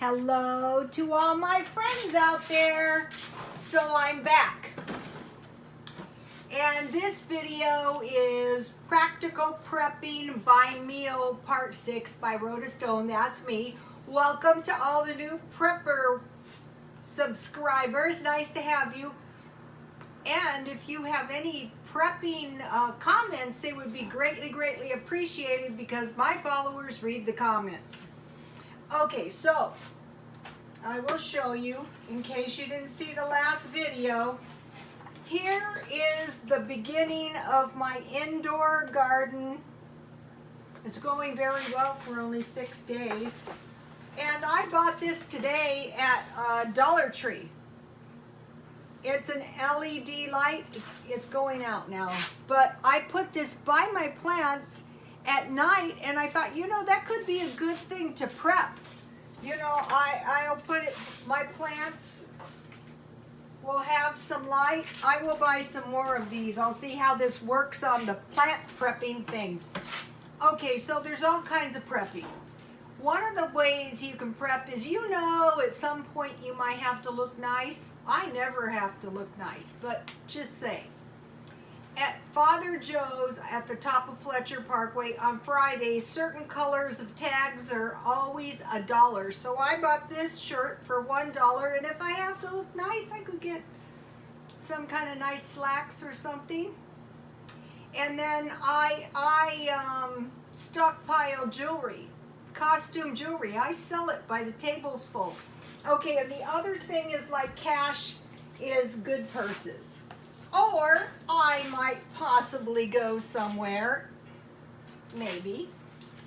Hello to all my friends out there. So I'm back. And this video is Practical Prepping by Meal Part 6 by Rhoda. That's me. Welcome to all the new prepper subscribers. Nice to have you. And if you have any prepping comments, they would be greatly appreciated because my followers read the comments. Okay, so I will show you, in case you didn't see the last video, here is the beginning of my indoor garden. It's going very well for only 6 days. And I bought this today at Dollar Tree. It's an LED light. It's going out now. But I put this by my plants at night, and I thought, you know, that could be a good thing to prep. You know, I'll put it, my plants will have some light. I will buy some more of these. I'll see how this works on the plant prepping thing. Okay, so there's all kinds of prepping. One of the ways you can prep is, you know, at some point you might have to look nice. I never have to look nice, but just say. At Father Joe's at the top of Fletcher Parkway on Fridays, certain colors of tags are always $1. So I bought this shirt for $1, and if I have to look nice, I could get some kind of nice slacks or something. And then I stockpile jewelry, costume jewelry. I sell it by the tablesful. Okay, and the other thing is, like, cash is good purses. Or I might possibly go somewhere, maybe.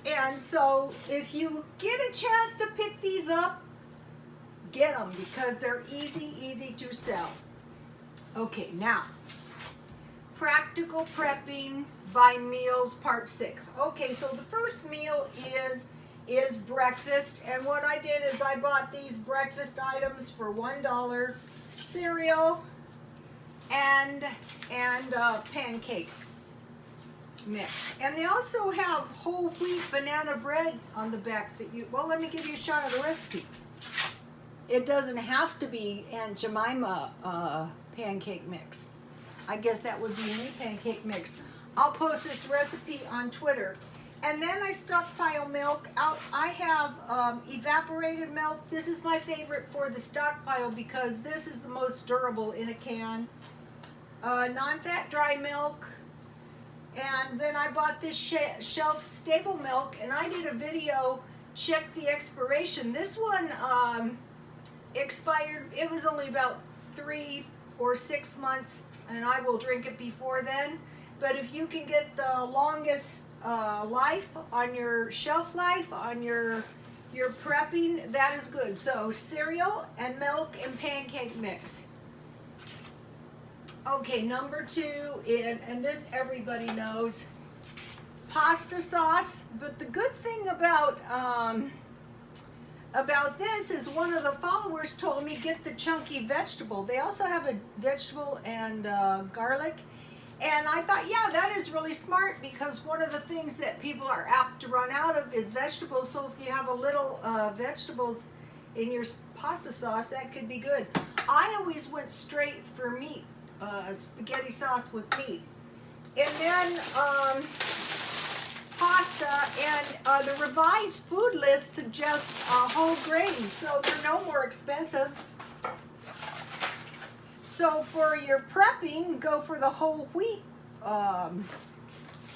And so if you get a chance to pick these up, get them because they're easy to sell. Okay, now, Practical Prepping by Meals Part 6. Okay, so the first meal is breakfast, and what I did is I bought these breakfast items for $1, cereal, and pancake mix. And they also have whole wheat banana bread on the back that you, well, let me give you a shot of the recipe. It doesn't have to be Aunt Jemima pancake mix. I guess that would be me pancake mix. I'll post this recipe on Twitter. And then I stockpile milk. I have evaporated milk. This is my favorite for the stockpile because this is the most durable in a can. Non-fat dry milk, and then I bought this shelf stable milk, and I did a video, check the expiration. This one expired, it was only about 3 or 6 months, and I will drink it before then. But if you can get the longest life on your shelf life, on your prepping, that is good. So cereal and milk and pancake mix. Okay, number 2, and this everybody knows, pasta sauce. But the good thing about this is one of the followers told me get the chunky vegetable. They also have a vegetable and garlic. And I thought, yeah, that is really smart because one of the things that people are apt to run out of is vegetables. So if you have a little vegetables in your pasta sauce, that could be good. I always went straight for meat. Spaghetti sauce with meat, and then pasta, and the revised food list suggests whole grains, so they're no more expensive. So for your prepping, go for the whole wheat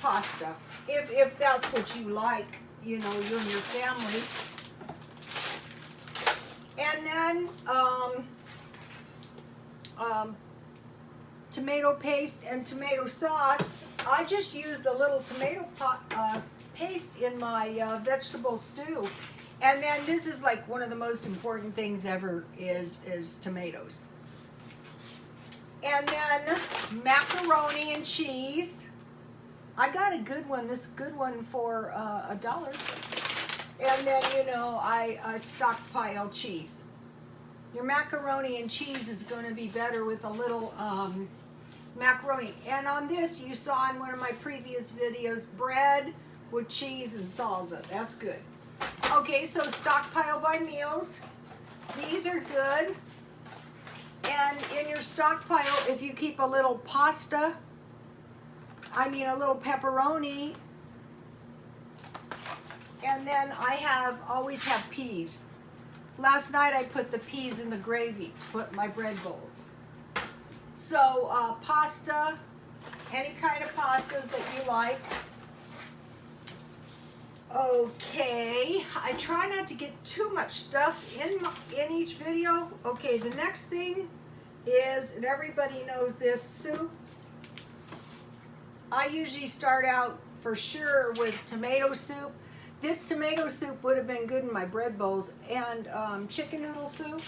pasta, if that's what you like, you know, you and your family. And then tomato paste and tomato sauce. I just used a little tomato paste in my vegetable stew. And then this is like one of the most important things ever is tomatoes. And then macaroni and cheese. I got a good one, this good one for $1. And then, you know, I stockpile cheese. Your macaroni and cheese is going to be better with a little macaroni. And on this, you saw in one of my previous videos, bread with cheese and salsa. That's good. Okay, so Stockpile by Meals. These are good. And in your stockpile, if you keep a little pasta, a little pepperoni, and then I always have peas. Last night I put the peas in the gravy to put in my bread bowls. So pasta, any kind of pastas that you like. Okay, I try not to get too much stuff in each video. Okay, the next thing is, and everybody knows this, soup. I usually start out for sure with tomato soup. This tomato soup would have been good in my bread bowls, and chicken noodle soup.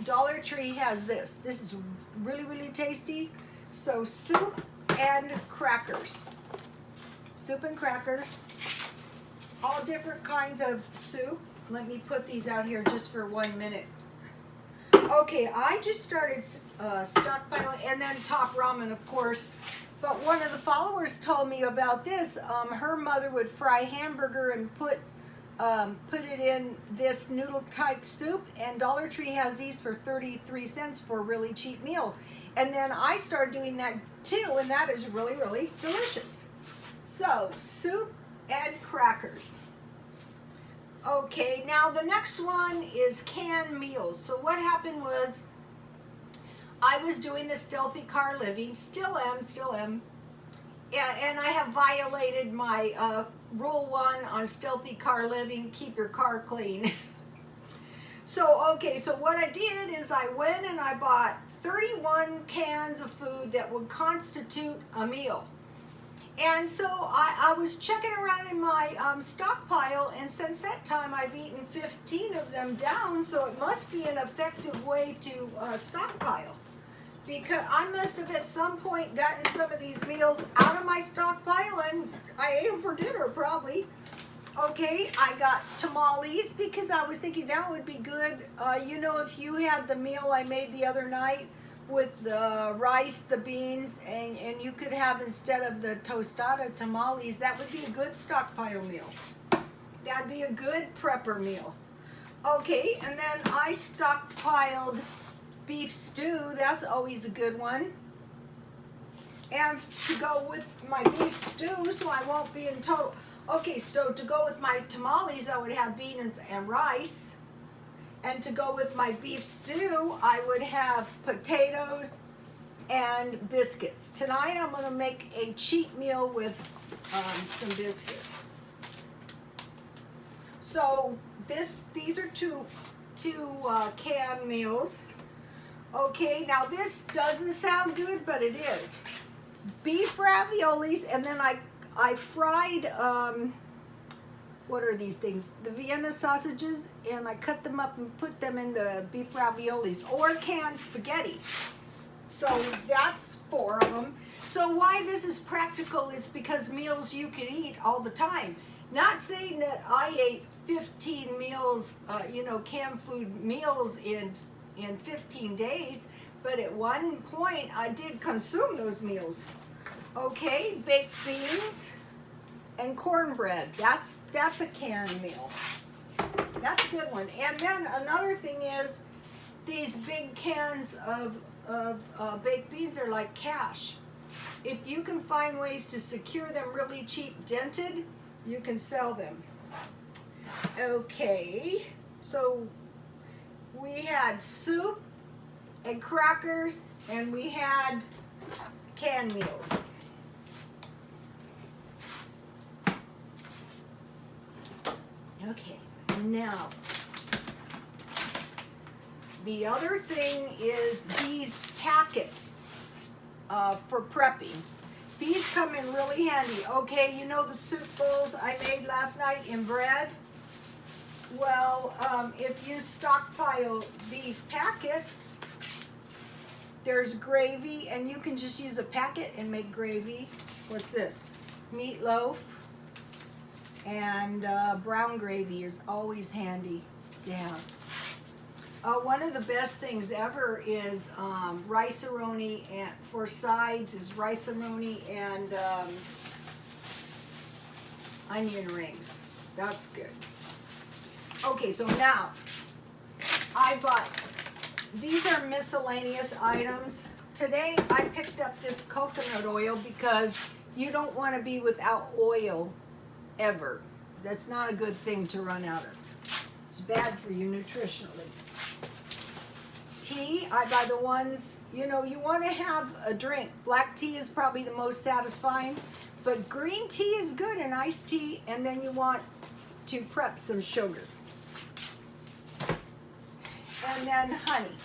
Dollar Tree has this. This is really, really tasty. So soup and crackers. Soup and crackers. All different kinds of soup. Let me put these out here just for 1 minute. Okay, I just started stockpiling, and then Top Ramen, of course. But one of the followers told me about this. Her mother would fry hamburger and put it in this noodle type soup, and Dollar Tree has these for 33 cents for a really cheap meal. And then I started doing that too, and that is really, really delicious. So, soup and crackers. Okay, now the next one is canned meals. So what happened was, I was doing the stealthy car living, still am, and I have violated my rule 1 on stealthy car living, keep your car clean. So, okay, so what I did is I went and I bought 31 cans of food that would constitute a meal. And so I was checking around in my stockpile, and since that time I've eaten 15 of them down, so it must be an effective way to stockpile. Because I must have at some point gotten some of these meals out of my stockpile, and I ate them for dinner probably. Okay, I got tamales because I was thinking that would be good. If you had the meal I made the other night with the rice, the beans, and you could have, instead of the tostada, tamales, that would be a good stockpile meal. That'd be a good prepper meal. Okay, and then I stockpiled beef stew. That's always a good one. And to go with my beef stew, so I won't be in total. Okay, so to go with my tamales, I would have beans and rice. And to go with my beef stew, I would have potatoes and biscuits. Tonight I'm going to make a cheat meal with some biscuits. So these are two canned meals. Okay, now this doesn't sound good, but it is. Beef raviolis, and then I fried, what are these things? The Vienna sausages, and I cut them up and put them in the beef raviolis, or canned spaghetti. So that's 4 of them. So why this is practical is because meals you can eat all the time. Not saying that I ate 15 meals, canned food meals in 15 days, but at one point I did consume those meals. Okay, baked beans and cornbread. That's a canned meal. That's a good one. And then another thing is, these big cans of baked beans are like cash. If you can find ways to secure them really cheap, dented, you can sell them. Okay, so we had soup and crackers, and we had canned meals. Okay, now the other thing is these packets for prepping. These come in really handy. Okay, you know the soup bowls I made last night in bread? Well, if you stockpile these packets, there's gravy, and you can just use a packet and make gravy. What's this? Meatloaf. And brown gravy is always handy to have. One of the best things ever is rice-a-roni, and for sides is rice-a-roni and onion rings. That's good. Okay, so now I bought, these are miscellaneous items. Today I picked up this coconut oil because you don't want to be without oil ever. That's not a good thing to run out of. It's bad for you nutritionally. Tea, I buy the ones, you know, you want to have a drink. Black tea is probably the most satisfying, but green tea is good, and iced tea, and then you want to prep some sugar. And then honey,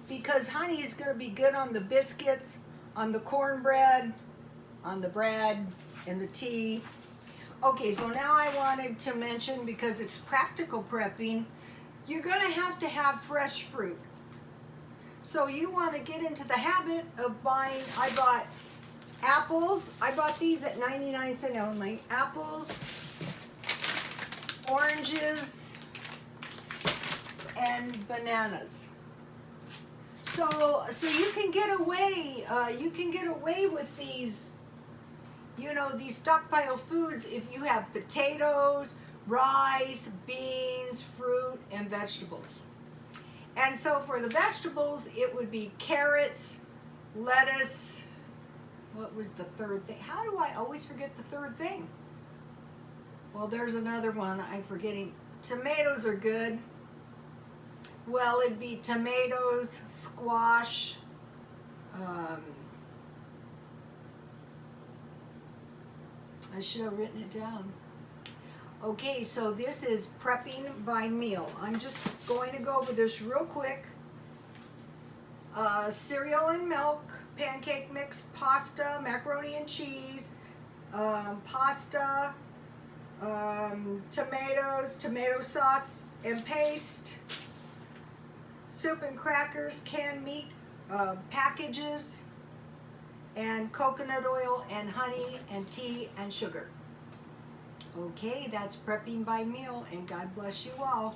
because honey is going to be good on the biscuits, on the cornbread, on the bread, and the tea. Okay, so now I wanted to mention, because it's practical prepping, you're going to have fresh fruit. So you want to get into the habit of buying, I bought apples. I bought these at 99 cents only. Apples, oranges, and bananas. So you can get away with these, you know, these stockpile foods if you have potatoes, rice, beans, fruit, and vegetables. And so for the vegetables, it would be carrots, lettuce. What was the third thing? How do I always forget the third thing? Well, there's another one I'm forgetting. Tomatoes are good. Well, it'd be tomatoes, squash, I should have written it down. Okay, so this is prepping by meal. I'm just going to go over this real quick. Cereal and milk, pancake mix, pasta, macaroni and cheese, pasta, tomatoes, tomato sauce and paste, soup and crackers, canned meat packages, and coconut oil and honey and tea and sugar. Okay, that's prepping by meal, and God bless you all.